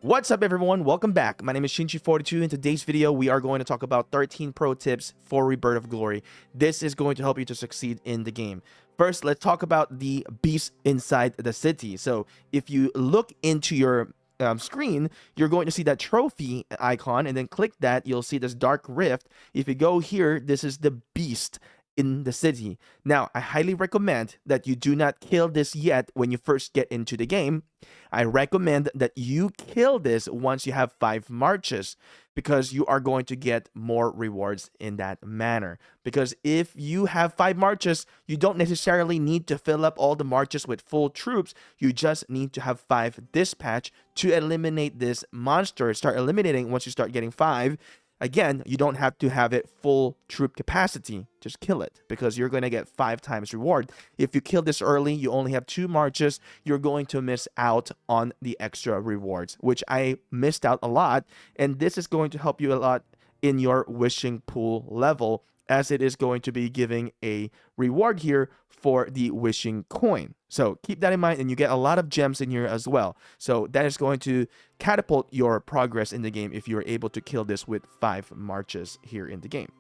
What's up, everyone? Welcome back. My name is Shinchi42. In today's video, we are going to talk about 13 pro tips for Rebirth of Glory. This is going to help you to succeed in the game. First, let's talk about the beast inside the city. So if you look into your screen, you're going to see that trophy icon, and then click that. You'll see this dark rift. If you go here, this is the beast in the city. Now, I highly recommend that you do not kill this yet when you first get into the game. I recommend that you kill this once you have 5 marches, because you are going to get more rewards in that manner. Because if you have 5 marches, you don't necessarily need to fill up all the marches with full troops. You just need to have 5 dispatch to eliminate this monster. Start eliminating once you start getting 5. Again, you don't have to have it full troop capacity. Just kill it, because you're going to get 5 times reward. If you kill this early, you only have 2 marches, you're going to miss out on the extra rewards, which I missed out a lot. And this is going to help you a lot in your wishing pool level, as it is going to be giving a reward here for the wishing coin. So keep that in mind, and you get a lot of gems in here as well. So that is going to catapult your progress in the game if you're able to kill this with 5 marches here in the game.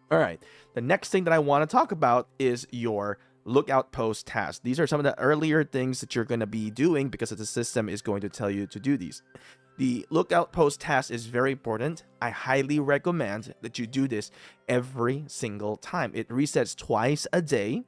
All right, the next thing that I want to talk about is your lookout post task. These are some of the earlier things that you're going to be doing, because the system is going to tell you to do these. The lookout post task is very important. I highly recommend that you do this every single time. It resets twice a day.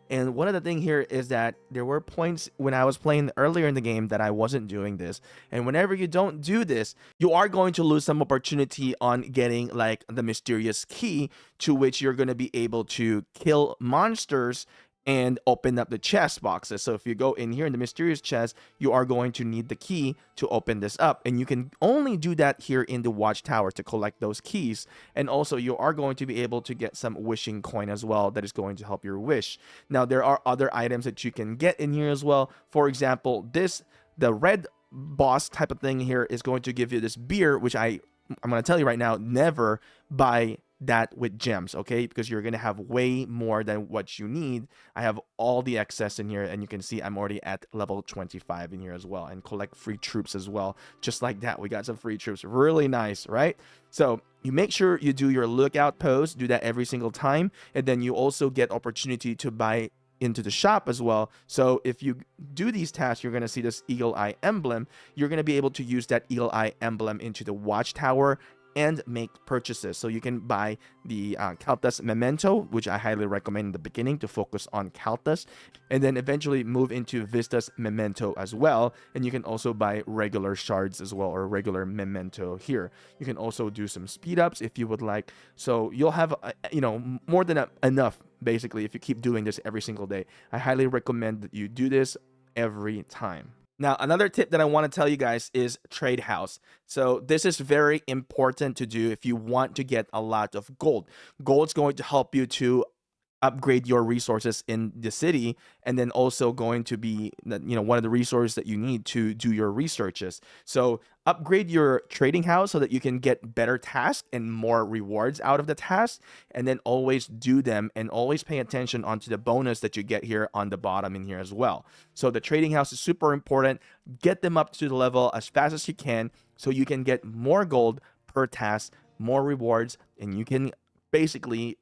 And one of the things here is that there were points when I was playing earlier in the game that I wasn't doing this. And whenever you don't do this, you are going to lose some opportunity on getting like the mysterious key, to which you're going to be able to kill monsters and open up the chest boxes. So if you go in here in the mysterious chest, you are going to need the key to open this up, and you can only do that here in the watchtower to collect those keys. And also you are going to be able to get some wishing coin as well, that is going to help your wish. Now there are other items that you can get in here as well. For example, the red boss type of thing here is going to give you this beer, which I'm going to tell you right now, never buy that with gems, okay? Because you're gonna have way more than what you need. I have all the excess in here, and you can see I'm already at level 25 in here as well, and collect free troops as well. Just like that, we got some free troops. Really nice, right? So you make sure you do your lookout post, do that every single time, and then you also get opportunity to buy into the shop as well. So if you do these tasks, you're going to see this eagle eye emblem. You're going to be able to use that eagle eye emblem into the watchtower and make purchases. So you can buy the Caltas Memento, which I highly recommend in the beginning to focus on Caltas, and then eventually move into Vista's Memento as well. And you can also buy regular shards as well, or regular Memento here. You can also do some speed ups if you would like. So you'll have more than enough, basically, if you keep doing this every single day. I highly recommend that you do this every time. Now, another tip that I want to tell you guys is trade house. So this is very important to do if you want to get a lot of gold. Gold's going to help you to upgrade your resources in the city, and then also going to be one of the resources that you need to do your researches. So upgrade your trading house so that you can get better tasks and more rewards out of the task, and then always do them, and always pay attention onto the bonus that you get here on the bottom in here as well. So the trading house is super important. Get them up to the level as fast as you can, so you can get more gold per task, more rewards, and you can basically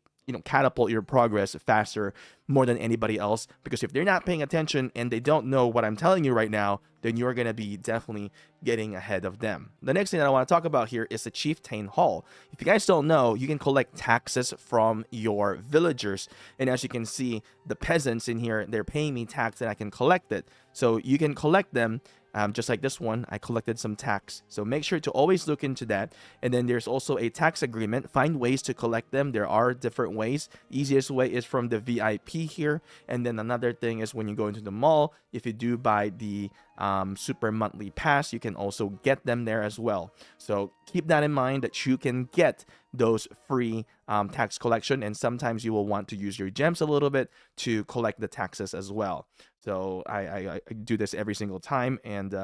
catapult your progress faster, more than anybody else. Because if they're not paying attention and they don't know what I'm telling you right now, then you're going to be definitely getting ahead of them. The next thing that I want to talk about here is the Chieftain Hall. If you guys don't know, you can collect taxes from your villagers, and as you can see, the peasants in here, they're paying me tax, and I can collect it. So you can collect them. Just like this one, I collected some tax. So make sure to always look into that. And then there's also a tax agreement. Find ways to collect them. There are different ways. Easiest way is from the VIP here. And then another thing is when you go into the mall, if you do buy the super monthly pass, you can also get them there as well. So keep that in mind, that you can get those free tax collection, and sometimes you will want to use your gems a little bit to collect the taxes as well. So I do this every single time, and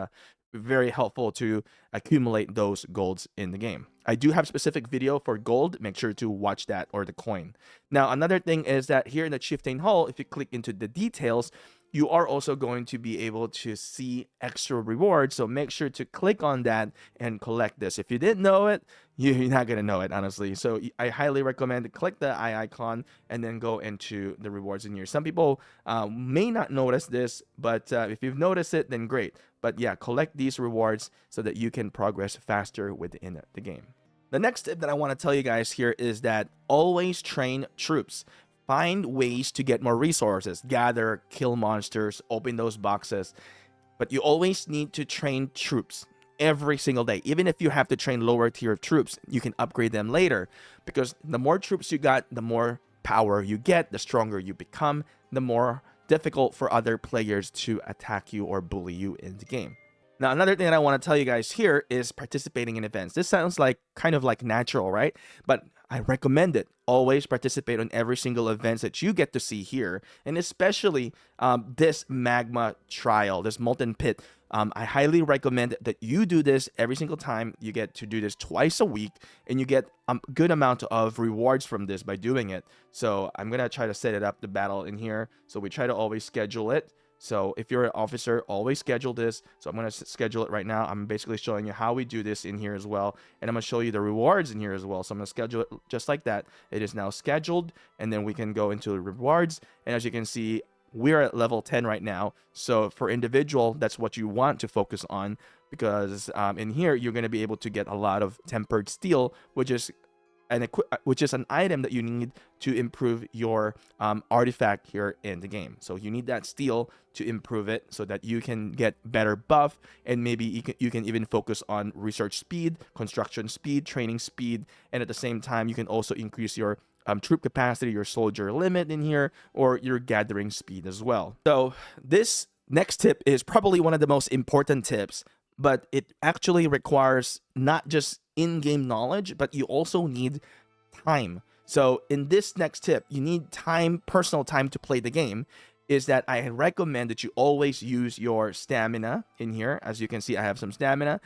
very helpful to accumulate those golds in the game. I do have specific video for gold. Make sure to watch that, or the coin. Now, another thing is that here in the Chieftain Hall, if you click into the details, you are also going to be able to see extra rewards. So make sure to click on that and collect this. If you didn't know it, you're not going to know it, honestly. So I highly recommend to click the eye icon and then go into the rewards in here. Some people may not notice this, but if you've noticed it, then great. But yeah, collect these rewards so that you can progress faster within the game. The next tip that I want to tell you guys here is that always train troops. Find ways to get more resources, gather, kill monsters, open those boxes. But you always need to train troops every single day. Even if you have to train lower tier troops, you can upgrade them later. Because the more troops you got, the more power you get, the stronger you become, the more difficult for other players to attack you or bully you in the game. Now, another thing that I want to tell you guys here is participating in events. This sounds like kind of like natural, right? But I recommend it. Always participate on every single event that you get to see here. And especially this magma trial, this molten pit. I highly recommend that you do this every single time. You get to do this twice a week, and you get a good amount of rewards from this by doing it. So I'm going to try to set it up, the battle in here. So we try to always schedule it. So if you're an officer, always schedule this. So I'm going to schedule it right now. I'm basically showing you how we do this in here as well. And I'm going to show you the rewards in here as well. So I'm going to schedule it just like that. It is now scheduled. And then we can go into the rewards. And as you can see, we're at level 10 right now. So for individual, that's what you want to focus on. Because in here, you're going to be able to get a lot of tempered steel, which is an item that you need to improve your artifact here in the game. So you need that steel to improve it so that you can get better buff, and maybe you can even focus on research speed, construction speed, training speed, and at the same time you can also increase your troop capacity, your soldier limit in here, or your gathering speed as well. So this next tip is probably one of the most important tips, but it actually requires not just in-game knowledge, but you also need time. So in this next tip, you need time, personal time to play the game. Is that I recommend that you always use your stamina in here. As you can see, I have some stamina.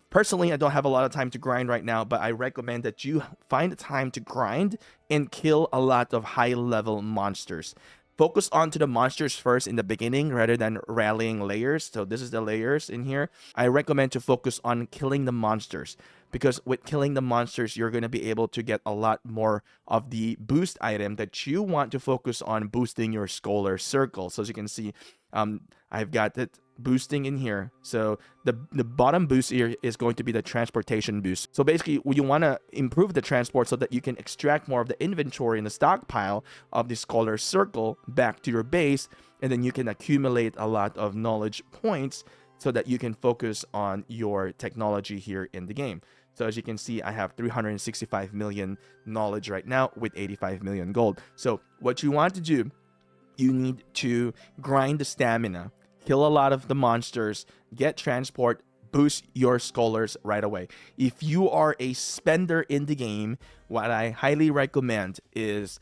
Personally, I don't have a lot of time to grind right now, but I recommend that you find time to grind and kill a lot of high-level monsters. Focus onto the monsters first in the beginning rather than rallying layers. So this is the layers in here. I recommend to focus on killing the monsters, because with killing the monsters, you're going to be able to get a lot more of the boost item that you want to focus on boosting your scholar circle. So as you can see, I've got it boosting in here. So the bottom boost here is going to be the transportation boost. So basically, you want to improve the transport so that you can extract more of the inventory in the stockpile of the scholar circle back to your base, and then you can accumulate a lot of knowledge points so that you can focus on your technology here in the game. So as you can see, I have 365 million knowledge right now with 85 million gold. So what you want to do, you need to grind the stamina, kill a lot of the monsters, get transport, boost your scholars right away. If you are a spender in the game, what I highly recommend is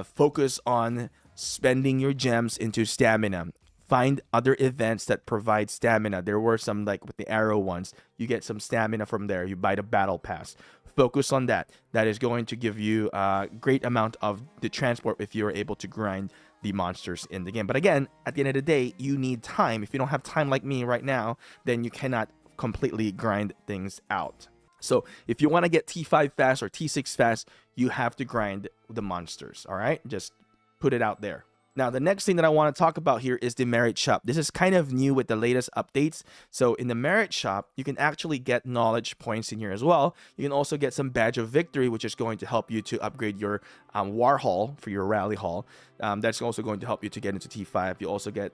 focus on spending your gems into stamina. Find other events that provide stamina. There were some, like with the arrow ones, you get some stamina from there. You buy the battle pass. Focus on that. That is going to give you a great amount of the transport if you're able to grind the monsters in the game. But again, at the end of the day, you need time. If you don't have time like me right now, then you cannot completely grind things out. So if you want to get T5 fast or T6 fast, you have to grind the monsters. All right, just put it out there. Now, the next thing that I want to talk about here is the merit shop. This is kind of new with the latest updates. So in the merit shop, you can actually get knowledge points in here as well. You can also get some badge of victory, which is going to help you to upgrade your war hall for your rally hall. That's also going to help you to get into T5. You also get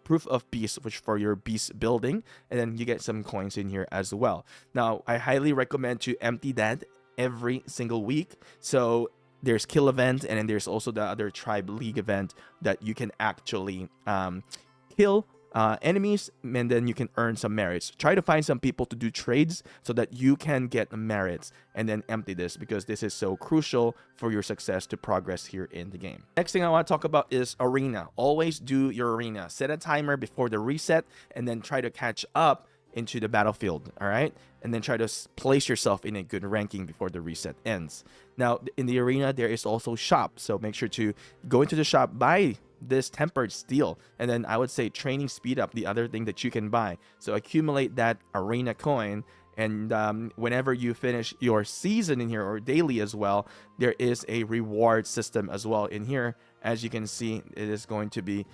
proof of beast, which for your beast building, and then you get some coins in here as well. Now, I highly recommend to empty that every single week. So there's kill event, and then there's also the other tribe league event that you can actually kill enemies, and then you can earn some merits. Try to find some people to do trades so that you can get merits, and then empty this, because this is so crucial for your success to progress here in the game. Next thing I want to talk about is arena. Always do your arena. Set a timer before the reset, and then try to catch up into the battlefield, all right? And then try to place yourself in a good ranking before the reset ends. Now, in the arena, there is also shop, so make sure to go into the shop, buy this tempered steel. And then I would say training speed up, the other thing that you can buy. So accumulate that arena coin, and whenever you finish your season in here, or daily as well, there is a reward system as well in here. As you can see, it is going to be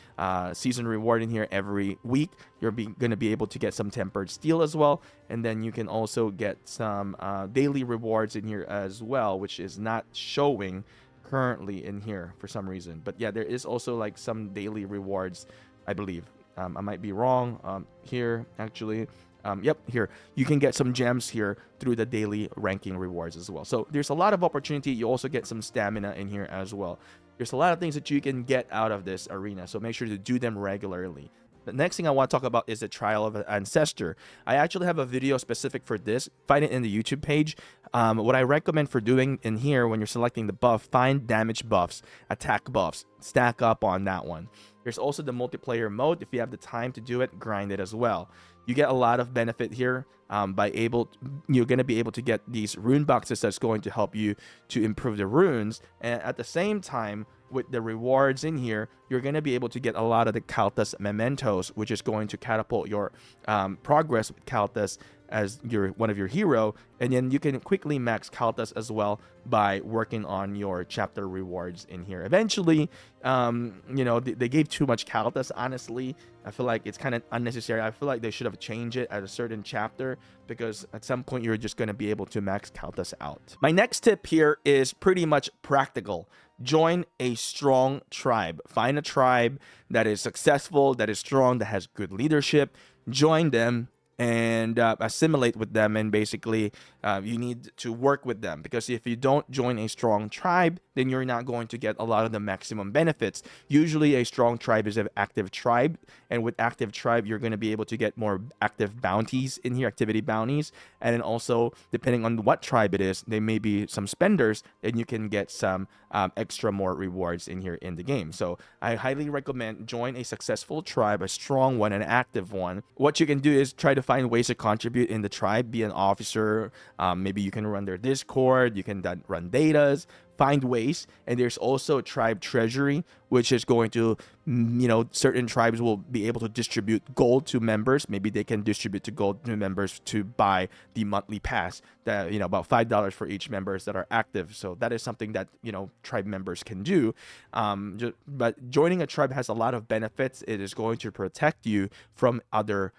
season reward in here every week. You're going to be able to get some tempered steel as well, and then you can also get some daily rewards in here as well, which is not showing currently in here for some reason. But yeah, there is also like some daily rewards, I believe. I might be wrong here actually. Yep, here you can get some gems here through the daily ranking rewards as well. So there's a lot of opportunity. You also get some stamina in here as well. There's a lot of things that you can get out of this arena, so make sure to do them regularly. The next thing I want to talk about is the trial of Ancestor. I actually have a video specific for this. Find it in the YouTube page. What I recommend for doing in here when you're selecting the buff, find damage buffs, attack buffs, stack up on that one. There's also the multiplayer mode. If you have the time to do it, grind it as well. You get a lot of benefit here you're going to be able to get these rune boxes that's going to help you to improve the runes. And at the same time, with the rewards in here, you're going to be able to get a lot of the Kaltas mementos, which is going to catapult your progress with Kaltas as one of your hero. And then you can quickly max Kaltas as well by working on your chapter rewards in here. Eventually, you know, they gave too much Kaltas, honestly. I feel like it's kind of unnecessary. I feel like they should have changed it at a certain chapter, because at some point you're just going to be able to max Kaltas out. My next tip here is pretty much practical. Join a strong tribe. Find a tribe that is successful, that is strong, that has good leadership. Join them and assimilate with them, and basically you need to work with them, because if you don't join a strong tribe, then you're not going to get a lot of the maximum benefits. Usually a strong tribe is an active tribe, and with active tribe you're going to be able to get more active bounties in here, activity bounties. And then also, depending on what tribe it is, there may be some spenders, and you can get some extra more rewards in here in the game. So I highly recommend join a successful tribe, a strong one, an active one. What you can do is try to find ways to contribute in the tribe, be an officer. Maybe you can run their Discord, you can run datas, find ways. And there's also tribe treasury, which is going to, you know, certain tribes will be able to distribute gold to members. Maybe they can distribute to gold to members to buy the monthly pass, that, you know, about $5 for each members that are active. So that is something that, you know, tribe members can do. But joining a tribe has a lot of benefits. It is going to protect you from other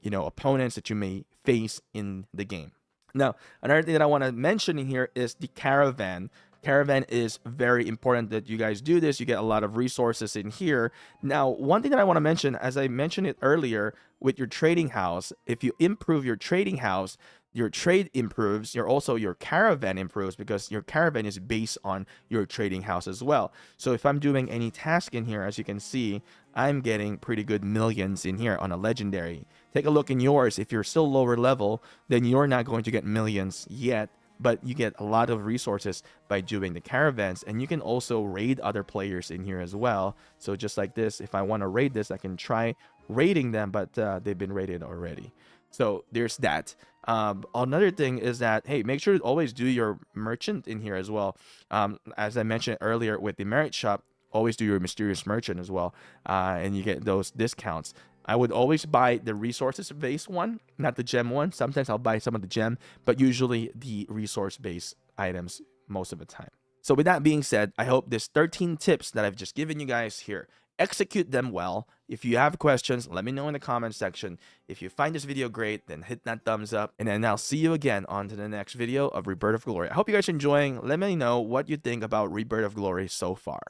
you know, opponents that you may face in the game. Now, another thing that I want to mention in here is the Caravan. Caravan is very important that you guys do this. You get a lot of resources in here. Now, one thing that I want to mention, as I mentioned it earlier, with your trading house, if you improve your trading house, your trade improves, your caravan improves, because your caravan is based on your trading house as well. So if I'm doing any task in here, as you can see, I'm getting pretty good millions in here on a legendary. Take a look in yours. If you're still lower level, then you're not going to get millions yet, but you get a lot of resources by doing the caravans. And you can also raid other players in here as well. So just like this, if I want to raid this, I can try raiding them, but they've been raided already. So there's that. Another thing is that, hey, make sure to always do your merchant in here as well. As I mentioned earlier with the merit shop, always do your mysterious merchant as well, and you get those discounts. I would always buy the resources based one, not the gem one. Sometimes I'll buy some of the gem, but usually the resource based items most of the time. So with that being said, I hope this 13 tips that I've just given you guys here, execute them well. If you have questions, let me know in the comment section. If you find this video great, then hit that thumbs up, and then I'll see you again on to the next video of Rebirth of Glory. I hope you guys are enjoying. Let me know what you think about Rebirth of Glory so far.